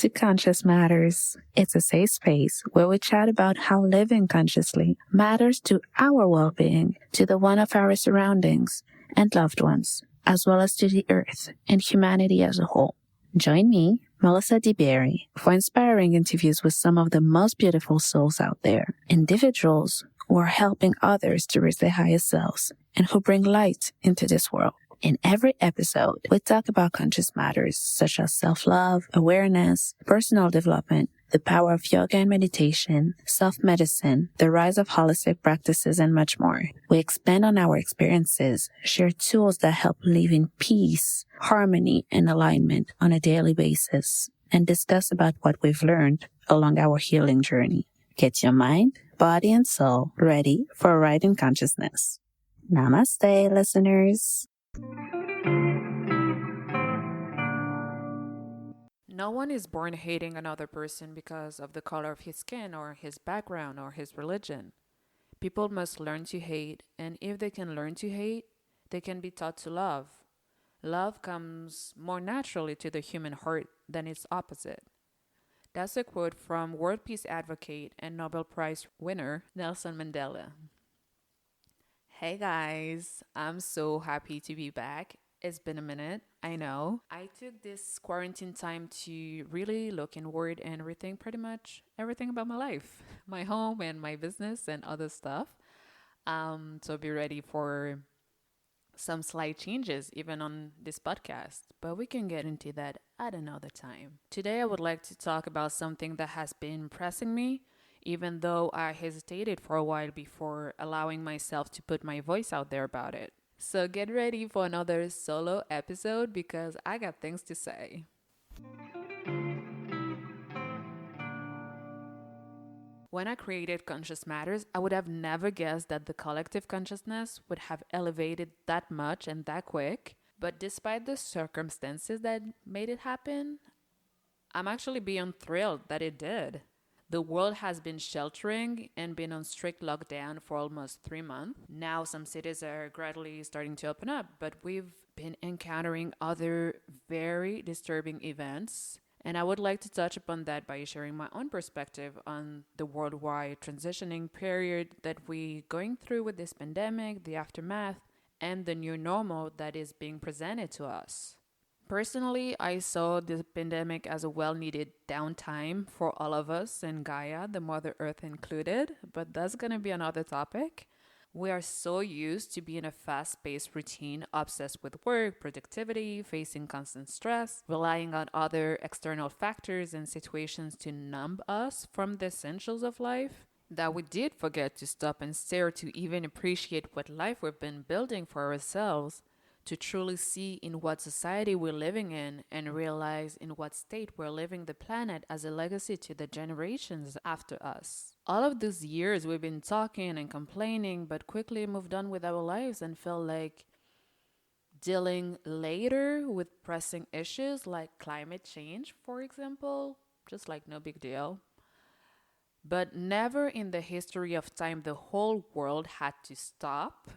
to Conscious Matters. It's a safe space where we chat about how living consciously matters to our well being, to the one of our surroundings and loved ones, as well as to the earth and humanity as a whole. Join me, Melissa DeBerry, for inspiring interviews with some of the most beautiful souls out there, individuals who are helping others to reach their highest selves and who bring light into this world. In every episode, we talk about conscious matters such as self-love, awareness, personal development, the power of yoga and meditation, self-medicine, the rise of holistic practices, and much more. We expand on our experiences, share tools that help live in peace, harmony, and alignment on a daily basis, and discuss about what we've learned along our healing journey. Get your mind, body, and soul ready for a ride in consciousness. Namaste, listeners. No one is born hating another person because of the color of his skin or his background or his religion. People must learn to hate, and if they can learn to hate, they can be taught to love. Love comes more naturally to the human heart than its opposite. That's a quote from World Peace Advocate and Nobel Prize winner Nelson Mandela. Hey guys, I'm so happy to be back. It's been a minute, I know. I took this quarantine time to really look inward and rethink pretty much everything about my life, my home and my business and other stuff. So be ready for some slight changes even on this podcast, but we can get into that at another time. Today I would like to talk about something that has been pressing me, even though I hesitated for a while before allowing myself to put my voice out there about it. So get ready for another solo episode because I got things to say. When I created Conscious Matters, I would have never guessed that the collective consciousness would have elevated that much and that quick. But despite the circumstances that made it happen, I'm actually beyond thrilled that it did. The world has been sheltering and been on strict lockdown for almost 3 months. Now some cities are gradually starting to open up, but we've been encountering other very disturbing events. And I would like to touch upon that by sharing my own perspective on the worldwide transitioning period that we're going through with this pandemic, the aftermath, and the new normal that is being presented to us. Personally, I saw the pandemic as a well-needed downtime for all of us and Gaia, the Mother Earth included, but that's going to be another topic. We are so used to being a fast-paced routine, obsessed with work, productivity, facing constant stress, relying on other external factors and situations to numb us from the essentials of life, that we did forget to stop and stare to even appreciate what life we've been building for ourselves, to truly see in what society we're living in and realize in what state we're leaving the planet as a legacy to the generations after us. All of these years we've been talking and complaining, but quickly moved on with our lives and felt like dealing later with pressing issues like climate change, for example, just like no big deal. But never in the history of time the whole world had to stop,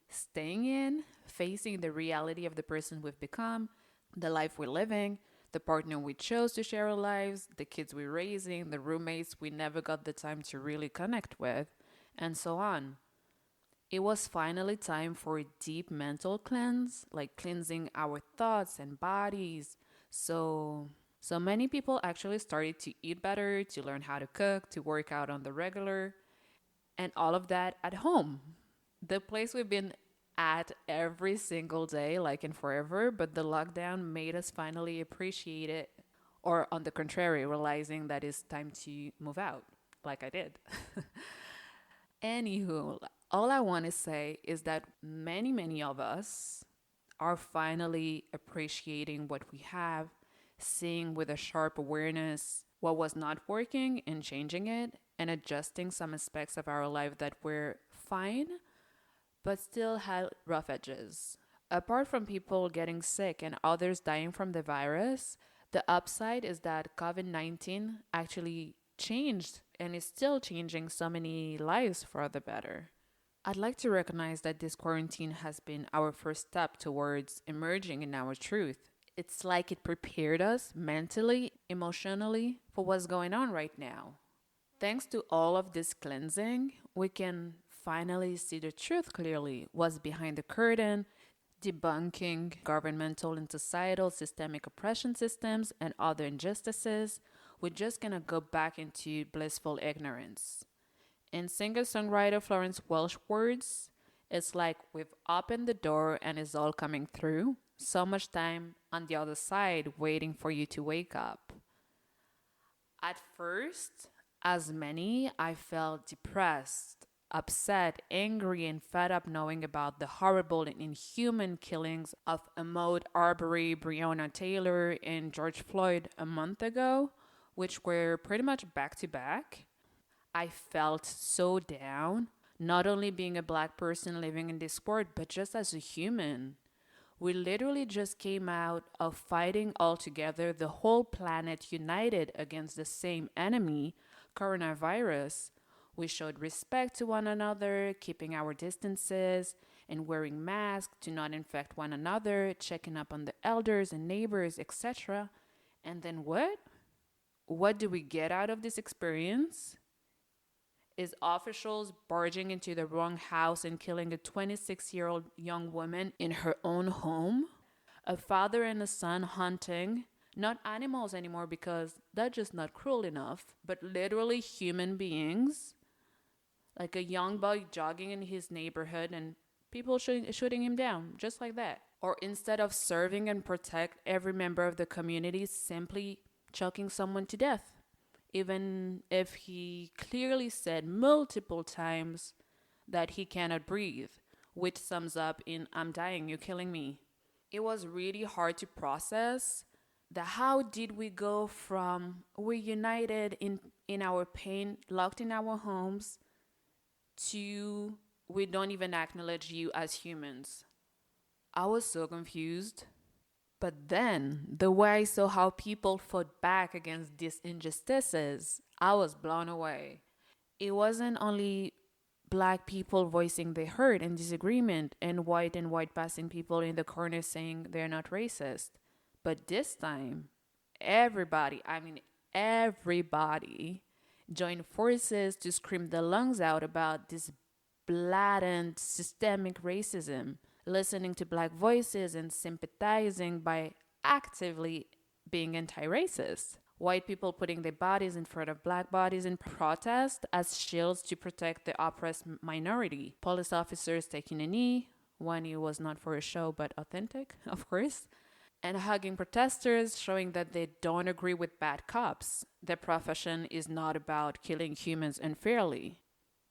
staying in, facing the reality of the person we've become, the life we're living, the partner we chose to share our lives, the kids we're raising, the roommates we never got the time to really connect with, and so on. It was finally time for a deep mental cleanse, like cleansing our thoughts and bodies. So many people actually started to eat better, to learn how to cook, to work out on the regular, and all of that at home. The place we've been at every single day, like in forever, but the lockdown made us finally appreciate it, or on the contrary, realizing that it's time to move out, like I did. Anywho, all I want to say is that many of us are finally appreciating what we have, seeing with a sharp awareness what was not working and changing it, and adjusting some aspects of our life that were fine but still had rough edges. Apart from people getting sick and others dying from the virus, the upside is that COVID-19 actually changed and is still changing so many lives for the better. I'd like to recognize that this quarantine has been our first step towards emerging in our truth. It's like it prepared us mentally emotionally for what's going on right now. Thanks to all of this cleansing, we can finally see the truth clearly, what's behind the curtain, debunking governmental and societal systemic oppression systems and other injustices. We're just gonna go back into blissful ignorance. In singer songwriter Florence Welch words, it's like we've opened the door and it's all coming through. So much time on the other side waiting for you to wake up. At first, as many, I felt depressed, upset, angry, and fed up knowing about the horrible and inhuman killings of Ahmaud Arbery, Breonna Taylor, and George Floyd a month ago, which were pretty much back to back. I felt so down, not only being a black person living in this world, but just as a human. We literally just came out of fighting all together, the whole planet united against the same enemy, coronavirus. We showed respect to one another, keeping our distances, and wearing masks to not infect one another, checking up on the elders and neighbors, etc. And then what? What do we get out of this experience? Is officials barging into the wrong house and killing a 26-year-old young woman in her own home? A father and a son hunting, not animals anymore because that's just not cruel enough, but literally human beings? Like a young boy jogging in his neighborhood and people shooting him down, just like that. Or instead of serving and protect every member of the community, simply choking someone to death, even if he clearly said multiple times that he cannot breathe, which sums up in "I'm dying, you're killing me." It was really hard to process the how did we go from we're united in our pain, locked in our homes, to we don't even acknowledge you as humans. I was so confused. But then, the way I saw how people fought back against these injustices, I was blown away. It wasn't only black people voicing their hurt and disagreement, and white passing people in the corner saying they're not racist. But this time, everybody, joined forces to scream their lungs out about this blatant systemic racism, listening to black voices and sympathizing by actively being anti-racist. White people putting their bodies in front of black bodies in protest as shields to protect the oppressed minority. Police officers taking a knee when it was not for a show but authentic, of course. And hugging protesters, showing that they don't agree with bad cops. Their profession is not about killing humans unfairly.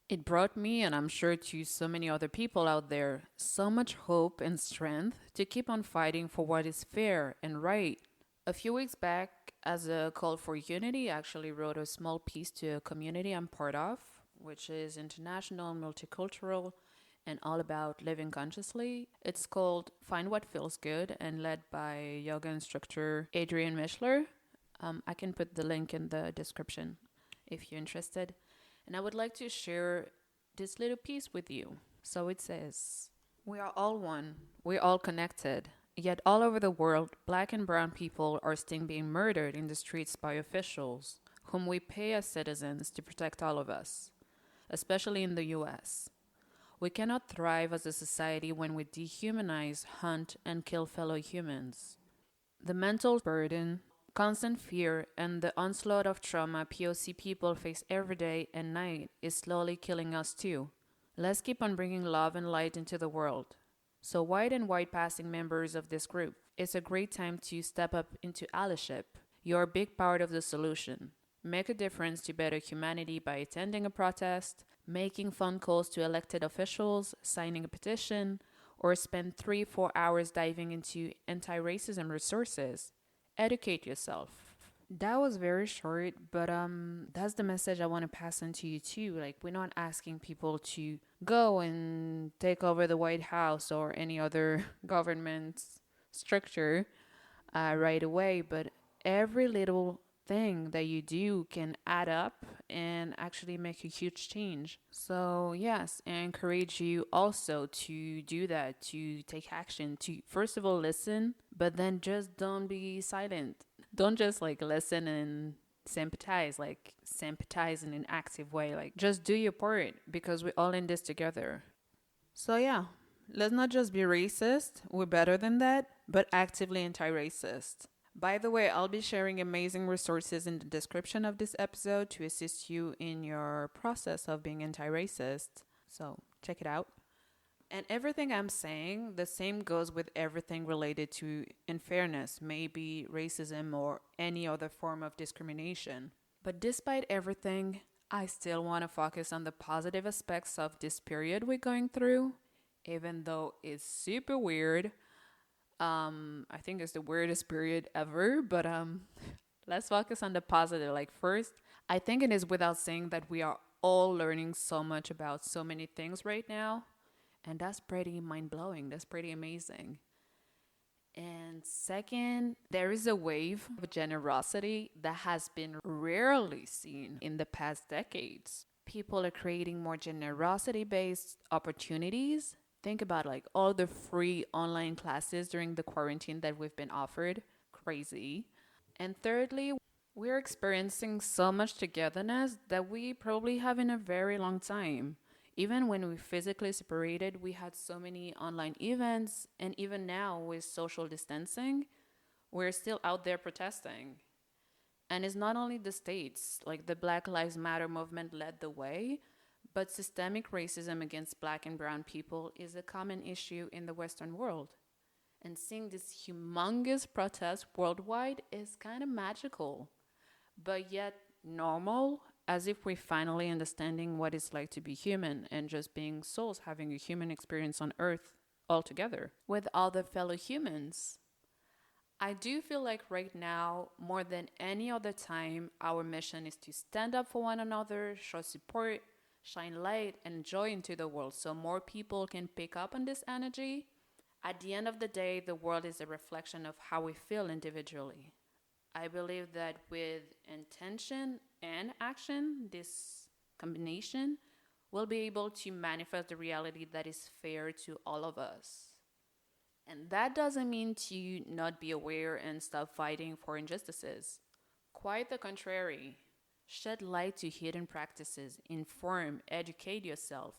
It brought me, and I'm sure to so many other people out there, so much hope and strength to keep on fighting for what is fair and right. A few weeks back, as a call for unity, I actually wrote a small piece to a community I'm part of, which is international, multicultural, and all about living consciously. It's called Find What Feels Good and led by yoga instructor Adrienne Mishler. I can put the link in the description if you're interested. And I would like to share this little piece with you. So it says, we are all one. We're all connected. Yet all over the world, black and brown people are still being murdered in the streets by officials, whom we pay as citizens to protect all of us, especially in the US. We cannot thrive as a society when we dehumanize, hunt, and kill fellow humans. The mental burden, constant fear, and the onslaught of trauma POC people face every day and night is slowly killing us too. Let's keep on bringing love and light into the world. So white and white passing members of this group, it's a great time to step up into allyship. You're a big part of the solution. Make a difference to better humanity by attending a protest, making phone calls to elected officials, signing a petition, or spend 3-4 hours diving into anti-racism resources. Educate yourself. That was very short, but that's the message I want to pass on to you too. Like, we're not asking people to go and take over the White House or any other government structure right away, but every little thing that you do can add up and actually make a huge change. So yes, I encourage you also to do that, to take action, to first of all listen, but then just don't be silent. Don't just like listen and sympathize in an active way. Like, just do your part because we're all in this together. So, yeah, let's not just be racist, we're better than that, but actively anti racist. By the way, I'll be sharing amazing resources in the description of this episode to assist you in your process of being anti racist. So, check it out. And everything I'm saying, the same goes with everything related to unfairness, maybe racism or any other form of discrimination. But despite everything, I still want to focus on the positive aspects of this period we're going through, even though it's super weird. I think it's the weirdest period ever, but let's focus on the positive. Like, first, I think it is without saying that we are all learning so much about so many things right now. And that's pretty mind blowing. That's pretty amazing. And second, there is a wave of generosity that has been rarely seen in the past decades. People are creating more generosity based opportunities. Think about like all the free online classes during the quarantine that we've been offered. Crazy. And thirdly, we're experiencing so much togetherness that we probably have in a very long time. Even when we physically separated, we had so many online events, and even now with social distancing, we're still out there protesting. And it's not only the States, like the Black Lives Matter movement led the way, but systemic racism against Black and Brown people is a common issue in the Western world. And seeing this humongous protest worldwide is kind of magical, but yet normal, as if we're finally understanding what it's like to be human and just being souls having a human experience on Earth all together with other fellow humans. I do feel like right now, more than any other time, our mission is to stand up for one another, show support, shine light and joy into the world so more people can pick up on this energy. At the end of the day, the world is a reflection of how we feel individually. I believe that with intention and action, this combination will be able to manifest the reality that is fair to all of us. And that doesn't mean to not be aware and stop fighting for injustices. Quite the contrary. Shed light to hidden practices, inform, educate yourself,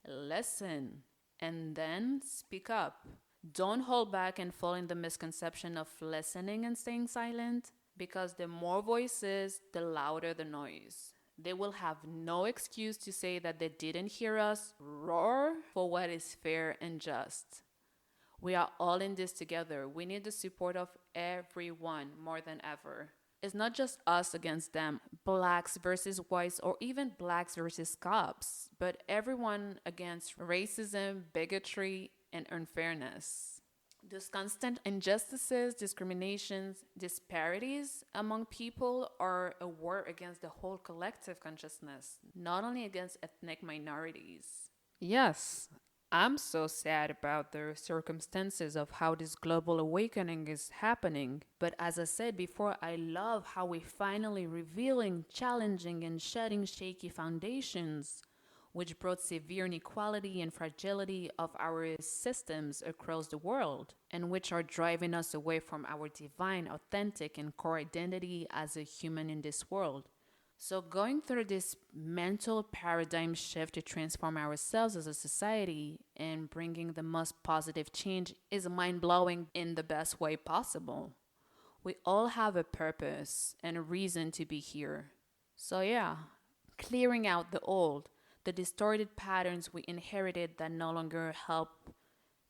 listen, and then speak up. Don't hold back and fall in the misconception of listening and staying silent, because the more voices, the louder the noise. They will have no excuse to say that they didn't hear us roar for what is fair and just. We are all in this together. We need the support of everyone more than ever. It's not just us against them, blacks versus whites, or even blacks versus cops, but everyone against racism, bigotry, and unfairness. Those constant injustices, discriminations, disparities among people are a war against the whole collective consciousness, not only against ethnic minorities. Yes, I'm so sad about the circumstances of how this global awakening is happening. But as I said before, I love how we're finally revealing, challenging, and shedding shaky foundations, which brought severe inequality and fragility of our systems across the world, and which are driving us away from our divine, authentic, and core identity as a human in this world. So, going through this mental paradigm shift to transform ourselves as a society and bringing the most positive change is mind blowing in the best way possible. We all have a purpose and a reason to be here. So, yeah, clearing out the old, the distorted patterns we inherited that no longer help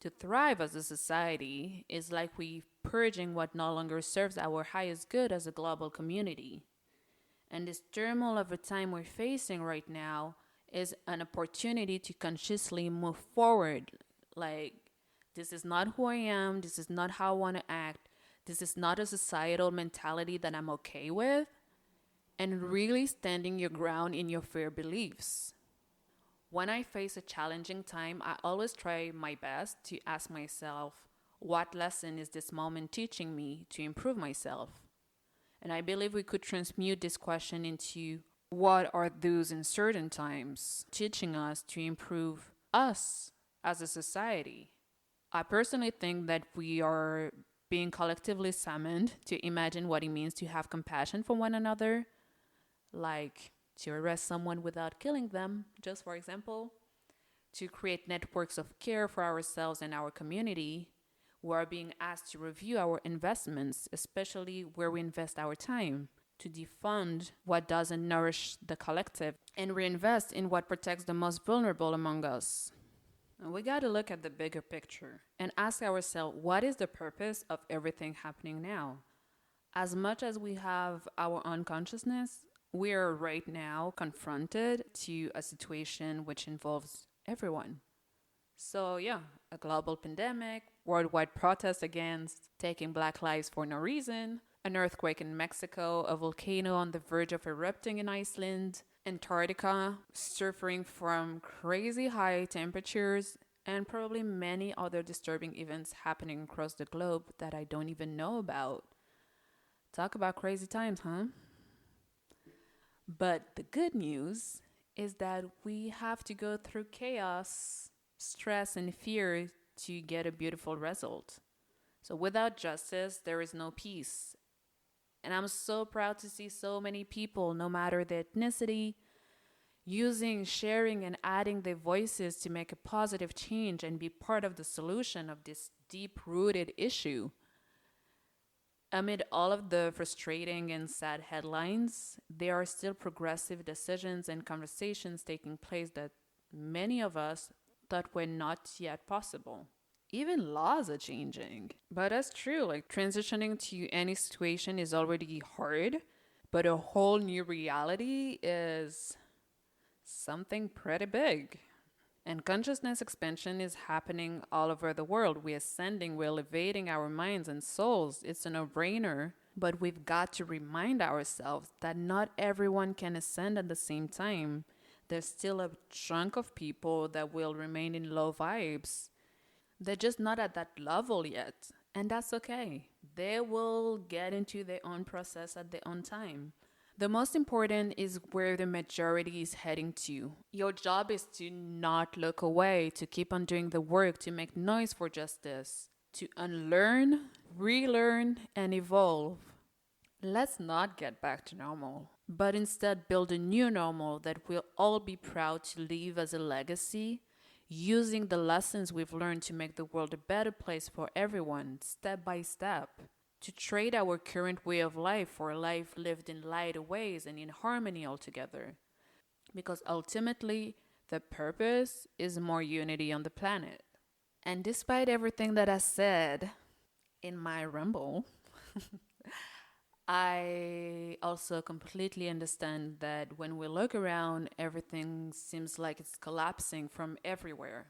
to thrive as a society is like we purging what no longer serves our highest good as a global community. And this turmoil of the time we're facing right now is an opportunity to consciously move forward. Like, this is not who I am. This is not how I want to act. This is not a societal mentality that I'm okay with. And really standing your ground in your fair beliefs. When I face a challenging time, I always try my best to ask myself, what lesson is this moment teaching me to improve myself? And I believe we could transmute this question into what are those uncertain times teaching us to improve us as a society? I personally think that we are being collectively summoned to imagine what it means to have compassion for one another, like to arrest someone without killing them, just for example, to create networks of care for ourselves and our community. We are being asked to review our investments, especially where we invest our time, to defund what doesn't nourish the collective and reinvest in what protects the most vulnerable among us. And we got to look at the bigger picture and ask ourselves, what is the purpose of everything happening now? As much as we have our own consciousness, we are right now confronted to a situation which involves everyone. So, yeah, a global pandemic, worldwide protests against taking Black lives for no reason, an earthquake in Mexico, a volcano on the verge of erupting in Iceland, Antarctica suffering from crazy high temperatures, and probably many other disturbing events happening across the globe that I don't even know about. Talk about crazy times, huh? But the good news is that we have to go through chaos, stress, and fear to get a beautiful result. So without justice, there is no peace. And I'm so proud to see so many people, no matter the ethnicity, using, sharing, and adding their voices to make a positive change and be part of the solution of this deep rooted issue. Amid all of the frustrating and sad headlines, there are still progressive decisions and conversations taking place that many of us thought were not yet possible. Even laws are changing. But that's true, like transitioning to any situation is already hard, but a whole new reality is something pretty big. And consciousness expansion is happening all over the world. We're ascending, we're elevating our minds and souls. It's a no brainer. But we've got to remind ourselves that not everyone can ascend at the same time. There's still a chunk of people that will remain in low vibes. They're just not at that level yet. And that's okay. They will get into their own process at their own time. The most important is where the majority is heading to. Your job is to not look away, to keep on doing the work, to make noise for justice, to unlearn, relearn, and evolve. Let's not get back to normal, but instead build a new normal that we'll all be proud to leave as a legacy, using the lessons we've learned to make the world a better place for everyone, step by step. To trade our current way of life for a life lived in lighter ways and in harmony altogether. Because ultimately, the purpose is more unity on the planet. And despite everything that I said in my rumble, I also completely understand that when we look around, everything seems like it's collapsing from everywhere.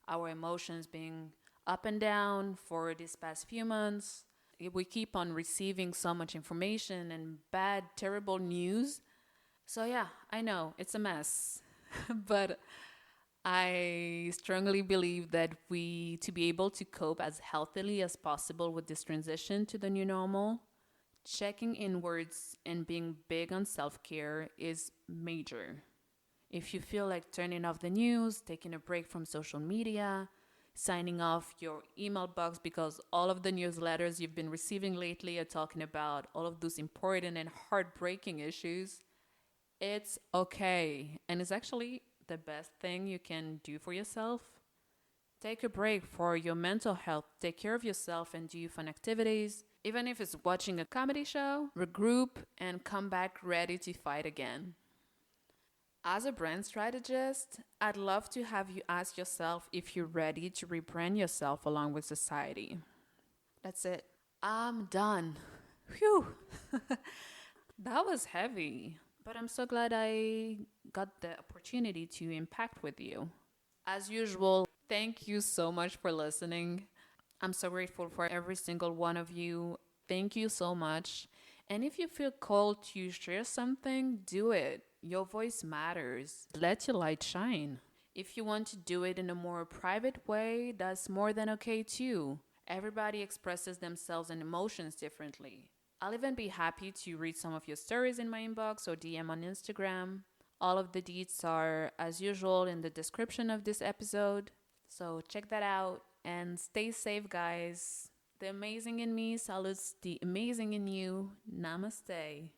Our emotions being up and down for these past few months. We keep on receiving so much information and bad, terrible news. So yeah, I know it's a mess. But I strongly believe that to be able to cope as healthily as possible with this transition to the new normal, checking inwards and being big on self-care is major. If you feel like turning off the news, taking a break from social media, signing off your email box because all of the newsletters you've been receiving lately are talking about all of those important and heartbreaking issues, it's okay. And it's actually the best thing you can do for yourself. Take a break for your mental health. Take care of yourself and do fun activities. Even if it's watching a comedy show, regroup and come back ready to fight again. As a brand strategist, I'd love to have you ask yourself if you're ready to rebrand yourself along with society. That's it. I'm done. Phew. That was heavy, but I'm so glad I got the opportunity to impact with you. As usual, thank you so much for listening. I'm so grateful for every single one of you. Thank you so much. And if you feel called to share something, do it. Your voice matters. Let your light shine. If you want to do it in a more private way, that's more than okay too. Everybody expresses themselves and emotions differently. I'll even be happy to read some of your stories in my inbox or DM on Instagram. All of the deets are, as usual, in the description of this episode. So check that out and stay safe, guys. The amazing in me salutes the amazing in you. Namaste.